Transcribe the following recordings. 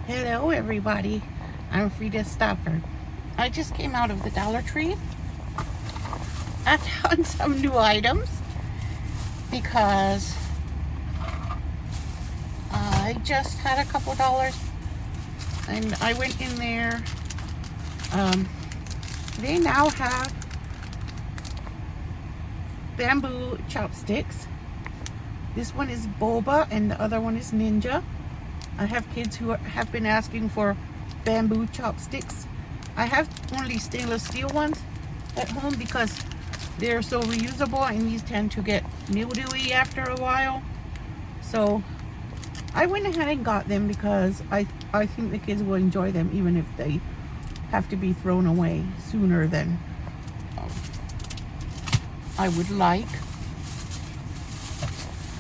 Hello everybody, I'm Frida Stafford. I just came out of the Dollar Tree. I found some new items because I just had a couple dollars and I went in there. They now have bamboo chopsticks. This one is boba and the other one is ninja. I have kids who have been asking for bamboo chopsticks. I have only stainless steel ones at home because they're so reusable, and these tend to get mildewy after a while. So I went ahead and got them because I think the kids will enjoy them even if they have to be thrown away sooner than I would like.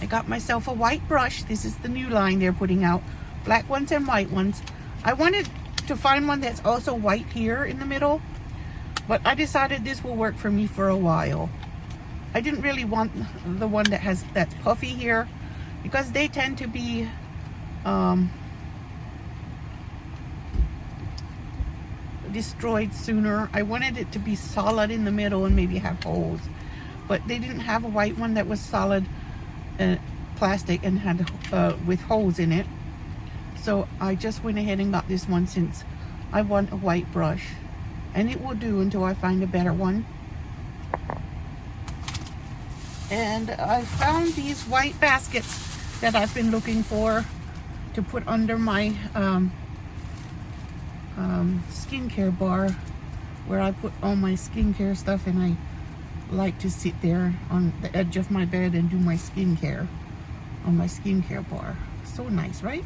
I got myself a white brush. This is the new line they're putting out. Black ones and white ones. I wanted to find one that's also white here in the middle, but I decided this will work for me for a while. I didn't really want the one that's puffy here because they tend to be destroyed sooner. I wanted it to be solid in the middle and maybe have holes, but they didn't have a white one that was solid plastic and had with holes in it. So I just went ahead and got this one since I want a white brush, and it will do until I find a better one. And I found these white baskets that I've been looking for to put under my skincare bar, where I put all my skincare stuff, and I like to sit there on the edge of my bed and do my skincare on my skincare bar. So nice, right?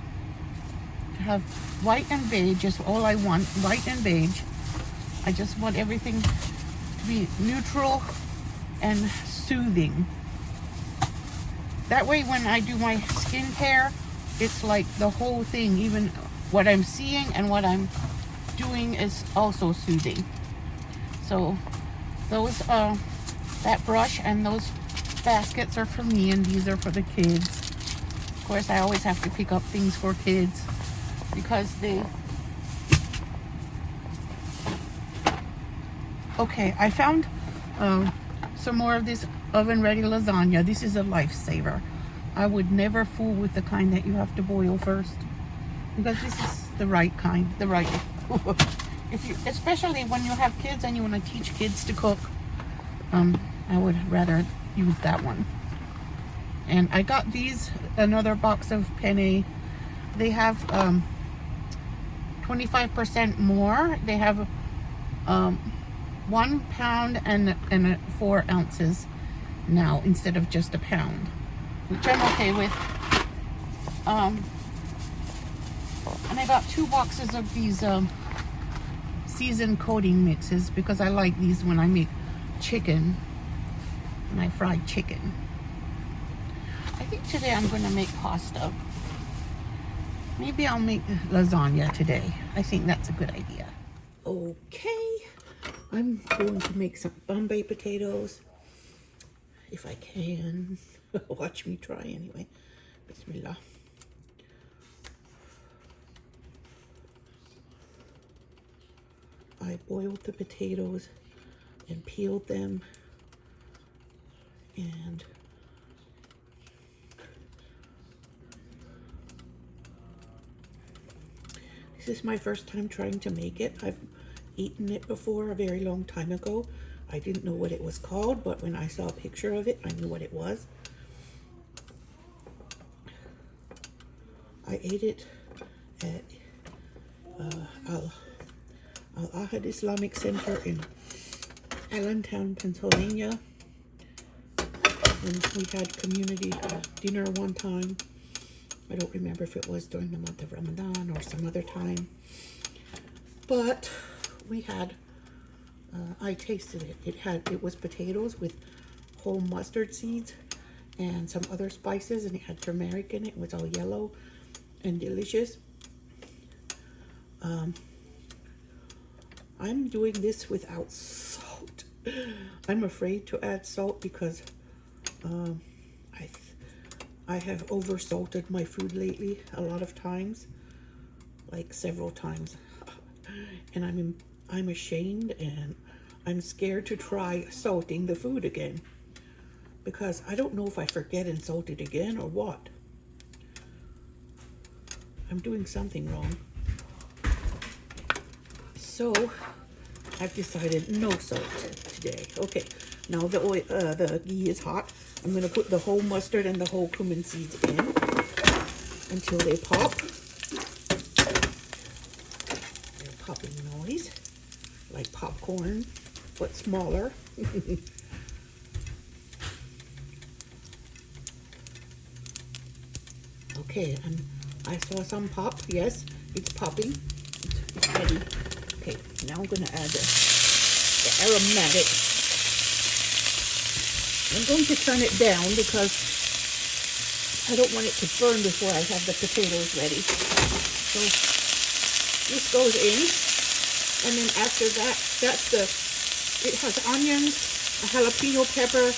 To have white and beige is all I want. White and beige. I just want everything to be neutral and soothing. That way when I do my skincare, it's like the whole thing, even what I'm seeing and what I'm doing is also soothing. So those that brush and those baskets are for me, and these are for the kids. Of course, I always have to pick up things for kids because they... Okay, I found some more of this oven-ready lasagna. This is a lifesaver. I would never fool with the kind that you have to boil first, because this is the right kind, the right... especially when you have kids and you want to teach kids to cook, I would rather use that one. And I got these, another box of penne. They have 25% more. They have 1 pound and 4 ounces now instead of just a pound, which I'm okay with. And I got 2 boxes of these seasoned coating mixes because I like these when I make chicken, when I fry chicken. I think today I'm going to make pasta. Maybe I'll make lasagna today. I think that's a good idea. Okay, I'm going to make some Bombay potatoes, if I can. Watch me try anyway. Bismillah. I boiled the potatoes and peeled them, and this is my first time trying to make it. I've eaten it before a very long time ago. I didn't know what it was called, but when I saw a picture of it, I knew what it was. I ate it at Al-Ahad Islamic Center in Allentown, Pennsylvania. And we had community dinner one time. I don't remember if it was during the month of Ramadan or some other time. But we had, I tasted it. It was potatoes with whole mustard seeds and some other spices, and it had turmeric in it. It was all yellow and delicious. I'm doing this without salt. I'm afraid to add salt because I have oversalted my food lately a lot of times. like several times, and I'm ashamed, and I'm scared to try salting the food again, because I don't know if I forget and salt it again or what. I'm doing something wrong. So I've decided no salt today. Okay, now the oil, the ghee is hot. I'm going to put the whole mustard and the whole cumin seeds in until they pop. They're popping noise, like popcorn, but smaller. Okay, and I saw some pop. Yes, it's popping. It's ready. Okay, now I'm going to add the aromatic. I'm going to turn it down because I don't want it to burn before I have the potatoes ready. So this goes in, and then after that, it has onions, a jalapeno pepper,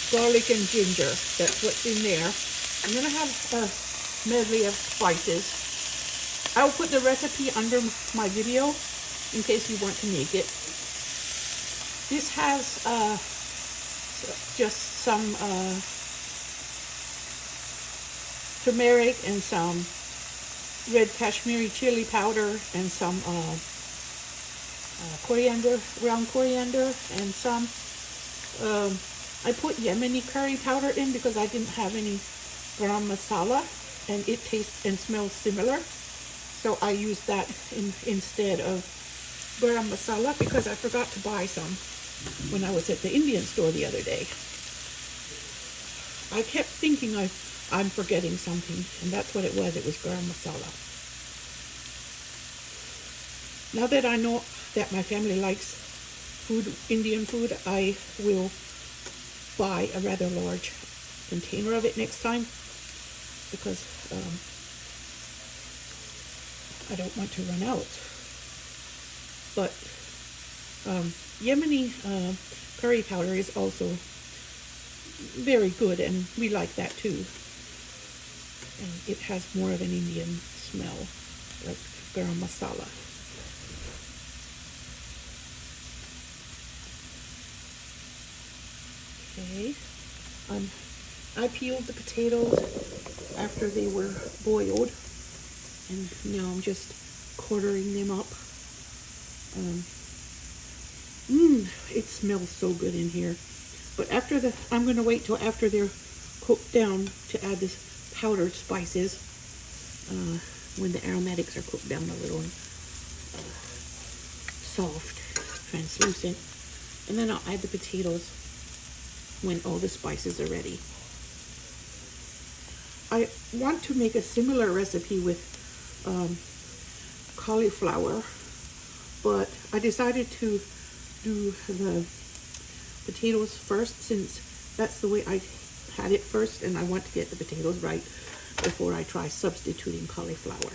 garlic, and ginger. That's what's in there. I'm going to have a medley of spices. I'll put the recipe under my video in case you want to make it. This has just some turmeric and some red Kashmiri chili powder and some coriander, ground coriander, and some I put Yemeni curry powder in because I didn't have any garam masala, and it tastes and smells similar, so I used that instead of garam masala because I forgot to buy some when I was at the Indian store the other day. I kept thinking I'm forgetting something, and that's what it was. It was garam masala. Now that I know that my family likes Indian food, I will buy a rather large container of it next time because I don't want to run out. But Yemeni curry powder is also very good, and we like that too. And it has more of an Indian smell, like garam masala. Okay, I peeled the potatoes after they were boiled, and now I'm just quartering them up. It smells so good in here. But I'm going to wait till after they're cooked down to add this powdered spices, when the aromatics are cooked down a little and soft, translucent. And then I'll add the potatoes when all the spices are ready. I want to make a similar recipe with cauliflower, but I decided to do the potatoes first since that's the way I had it first, and I want to get the potatoes right before I try substituting cauliflower.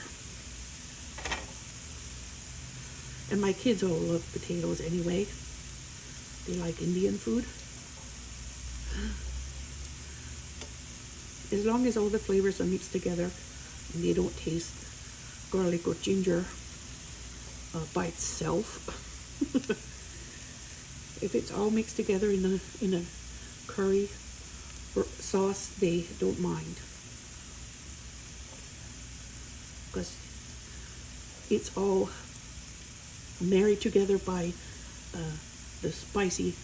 And my kids all love potatoes anyway. They like Indian food. As long as all the flavors are mixed together and they don't taste garlic or ginger by itself. If it's all mixed together in a curry sauce, they don't mind, because it's all married together by the spicy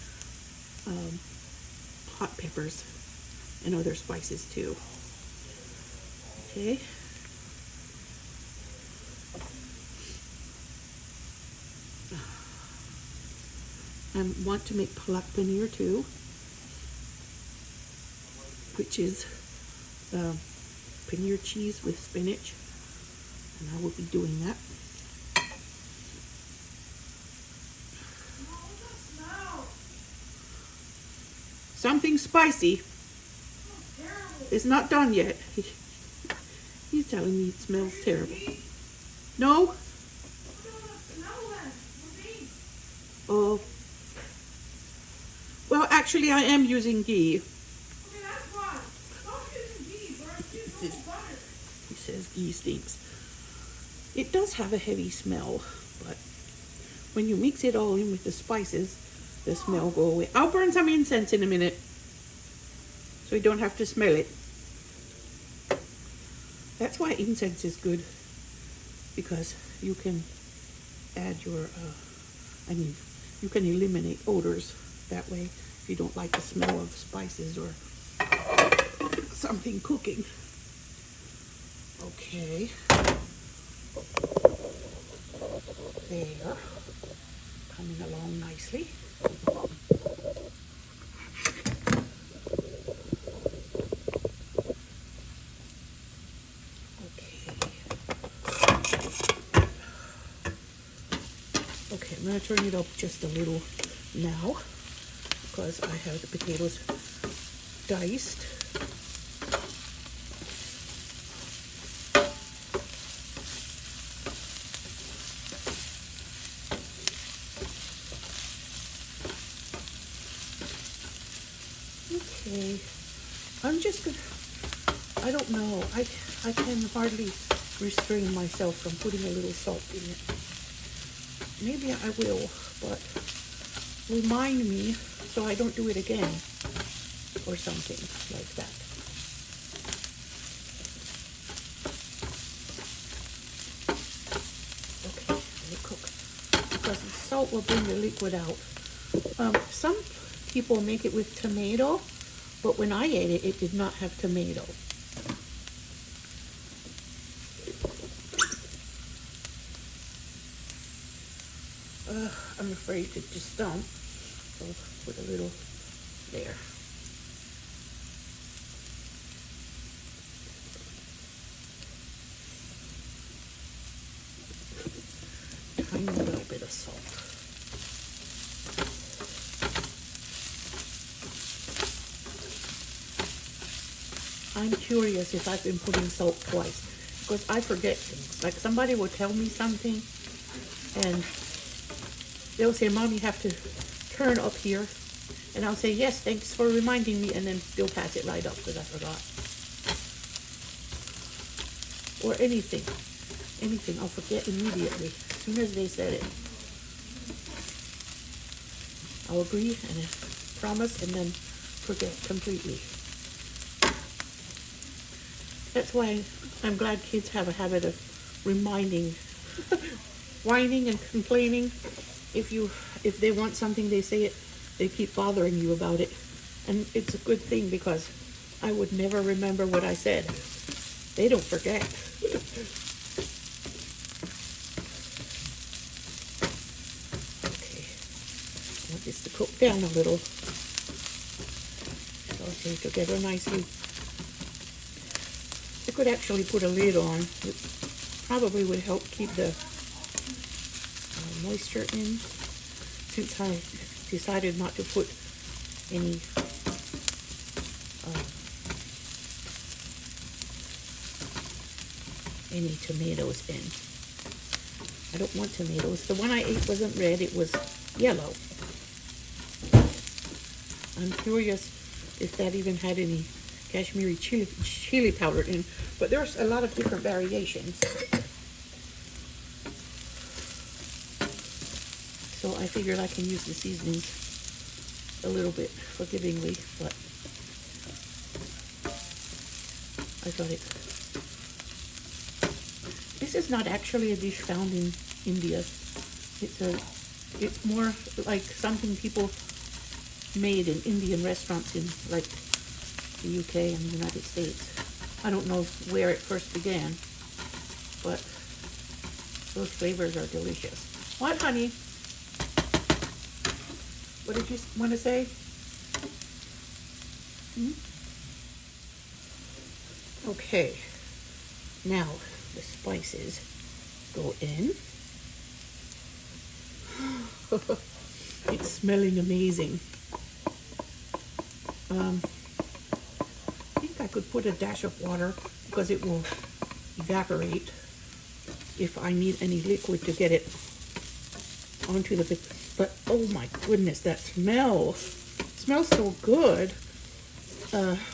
hot peppers and other spices too. Okay. I want to make palak paneer too, which is paneer cheese with spinach, and I will be doing that. Something spicy. It's not done yet. He's telling me it smells terrible. No? Oh. Well, actually, I am using ghee. Okay, that's why. Stop using ghee, bro. Use butter. He says ghee stinks. It does have a heavy smell, but when you mix it all in with the spices, the smell go away. I'll burn some incense in a minute so you don't have to smell it. That's why incense is good, because you can add your, you can eliminate odors that way if you don't like the smell of spices or something cooking. Okay. There. Coming along nicely. Okay, I'm going to turn it up just a little now because I have the potatoes diced. Okay, I'm just going to, I don't know, I can hardly restrain myself from putting a little salt in it. Maybe I will, but remind me so I don't do it again or something like that. Okay, let it cook because the salt will bring the liquid out. Some people make it with tomato, but when I ate it, it did not have tomato. I'm afraid to just dump, so put a little there. Tiny little bit of salt. I'm curious if I've been putting salt twice, because I forget things. Like somebody will tell me something, and they'll say, Mom, you have to turn up here. And I'll say, yes, thanks for reminding me. And then they'll pass it right up because I forgot. Or anything. Anything. I'll forget immediately. As soon as they said it. I'll agree and promise and then forget completely. That's why I'm glad kids have a habit of reminding, whining and complaining. If they want something, they say it, they keep bothering you about it. And it's a good thing because I would never remember what I said. They don't forget. Okay, I want this to cook down a little. Okay, together nicely. I could actually put a lid on. It probably would help keep the moisture in, since I decided not to put any tomatoes in. I don't want tomatoes. The one I ate wasn't red, it was yellow. I'm curious if that even had any Kashmiri chili powder in, but there's a lot of different variations. So I figured I can use the seasonings a little bit forgivingly, but I thought it. This is not actually a dish found in India. It's more like something people made in Indian restaurants in like the UK and the United States. I don't know where it first began, but those flavors are delicious. What, honey? What did you want to say? Okay, now the spices go in. It's smelling amazing. I think I could put a dash of water because it will evaporate if I need any liquid to get it onto the bit. But oh my goodness, that smell! It smells so good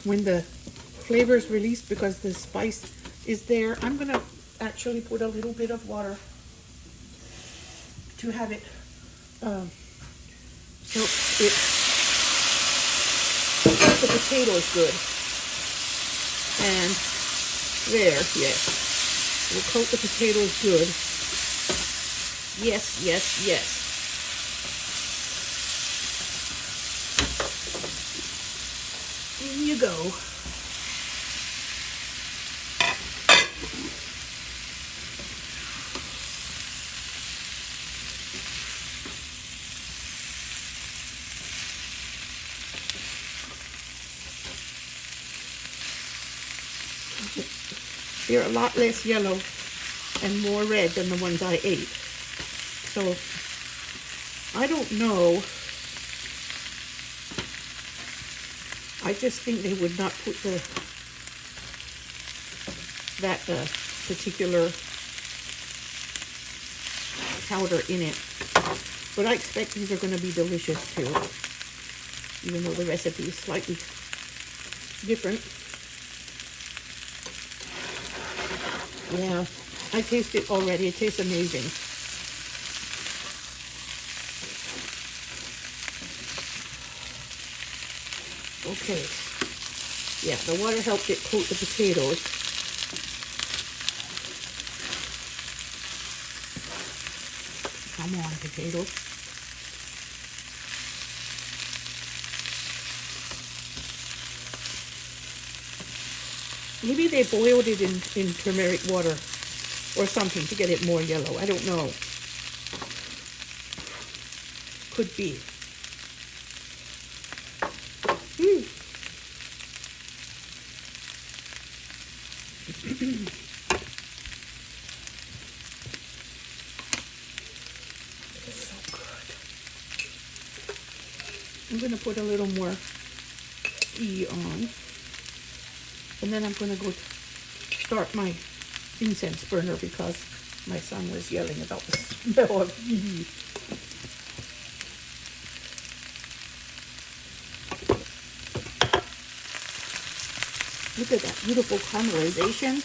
when the flavor is released because the spice is there. I'm gonna actually put a little bit of water to have it so it cooks the potatoes good. And there, yes. We'll coat the potatoes good. Yes, yes, yes. In you go. They're a lot less yellow and more red than the ones I ate. So, I don't know. I just think they would not put that particular powder in it. But I expect these are going to be delicious too, even though the recipe is slightly different. Yeah, I taste it already. It tastes amazing. Okay. Yeah, the water helped it coat the potatoes. Come on, potatoes. Maybe they boiled it in turmeric water or something to get it more yellow. I don't know. Could be. So good. I'm going to put a little more ghee on. And then I'm going to go start my incense burner because my son was yelling about the smell of ghee. Look at that beautiful caramelization.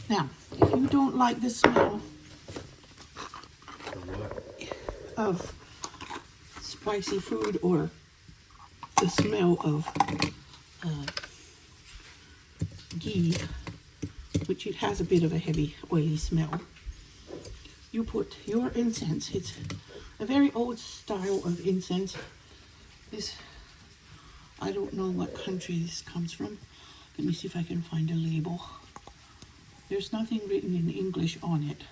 Now, if you don't like the smell of spicy food or the smell of ghee, which it has a bit of a heavy, oily smell, you put your incense. It's a very old style of incense. This, I don't know what country this comes from. Let me see if I can find a label. There's nothing written in English on it,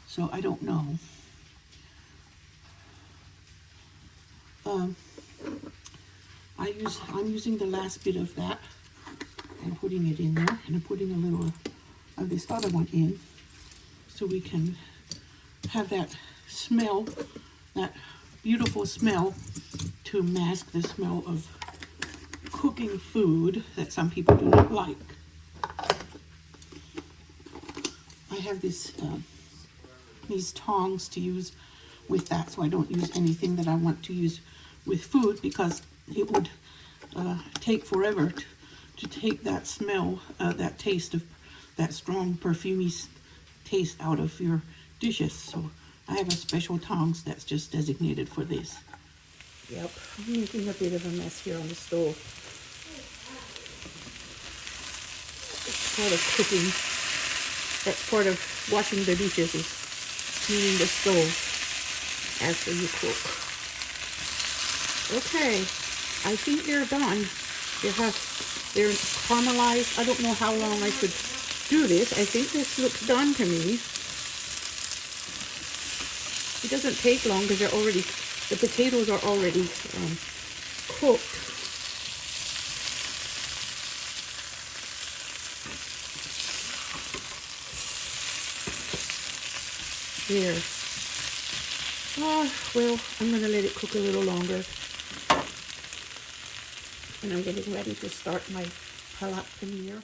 so I don't know. I'm using the last bit of that and putting it in there, and I'm putting a little of this other one in so we can have that smell, that beautiful smell, to mask the smell of cooking food that some people do not like. I have these tongs to use with that, so I don't use anything that I want to use with food because it would take forever to take that smell, that taste of that strong perfumey taste out of your dishes. So I have a special tongs that's just designated for this. Yep, I'm making a bit of a mess here on the stove. It's part of cooking. That's part of washing the dishes, is cleaning the stove after you cook. Okay, I think they're done. They're caramelized. I don't know how long I should do this. I think this looks done to me. It doesn't take long because the potatoes are already cooked. There. Well, I'm going to let it cook a little longer. And I'm getting ready to start my palak paneer.